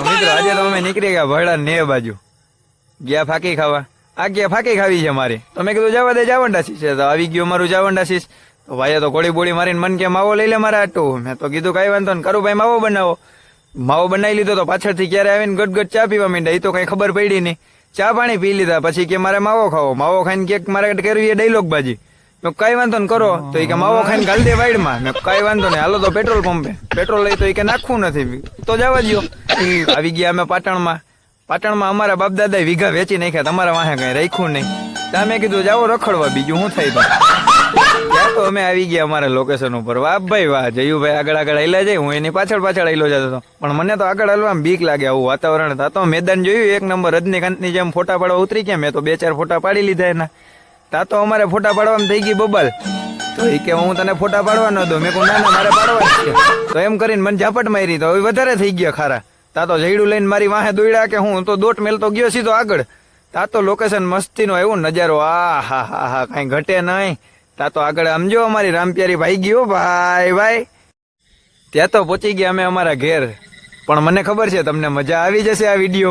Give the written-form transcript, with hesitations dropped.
મિત્રો આજે તો અમે નીકળી ગયા ભરડા ને બાજુ ગયા ફાકી ખાવા. આ ગયા ફાકી ખાવી છે મારી. તો મેં કીધું જવા દે જાવંડાશીશ છે. તો આવી ગયું મારું જાવંડાશીશ. તો ભાઈએ તો ગોળી બોળી મારીને મન કે માવો લઈ લે મારા આટું. મેં તો કીધું કઈ વાંધો ને કરું ભાઈ માવો બનાવો. માવો બનાવી લીધો તો પાછળથી ક્યારે આવીને ગટગટ ચા પીવા માંડ્યા. એ તો કઈ ખબર પડી નહીં. ચા પાણી પી લીધા પછી કે મારે માવો ખાવો. માવો ખાઈને કેક મારે કરવી ડાયલોગ બાજી. મેં કઈ વાંધો ને કરો. તો એ કે માવો ખાઈને ગાલ દે વાઈડમાં. મેં કઈ વાંધો નહીં હાલો તો પેટ્રોલ પંપે. પેટ્રોલ લઈ તો એ કે નાખવું નથી તો જવા દો. આવી ગયા અમે પાટણમાં. પાટણમાં અમારા બાપ દાદા વીઘા વેચી નાખ્યા. તમારા વાહે કઈ રાખ્યું નહીં. ત્યાં મેં કીધું જાઓ રખડવા બીજું શું થાય. ત્યાં તો અમે આવી ગયા અમારા લોકેશન ઉપર. વાહ ભાઈ વાહ. જયુભાઈ આગળ આગળ હાલ્યા જાય. હું એની પાછળ પાછળ હાલ્યો જતો હતો. પણ મને તો આગળ હાલવામાં બીક લાગે આવું વાતાવરણ. તો મેદાન જોયું એક નંબર રજનીકાંતની જેમ ફોટા પાડવા ઉતરી ગયા. મેં તો 2-4 ફોટા પાડી લીધા એના. તા તો અમારે ફોટા પાડવામાં થઈ ગઈ બબલ. તો એ કે હું તને ફોટા પાડવા ન દઉં. મેં કહું ના મારે પાડવા જ છે. તો એમ કરીને મને ઝાપટ મારી. તો હવે વધારે થઈ ગયા ખારા. તા તો જઈડું લઈને મારી વાહે દોડ્યા કે હું તો દોટ મેલતો ગયો સીધો આગળ. તા તો લોકેશન મસ્તીનો એવું નજારો. આ હા હા હા કઈ ઘટે નહીં. તા તો આગળ સમજો અમારી રામપ્યારી ભાઈ ગયો ભાઈ ભાઈ. ત્યાં તો પહોંચી ગયા અમે અમારા ઘેર. પણ મને ખબર છે તમને મજા આવી જશે આ વિડીયો.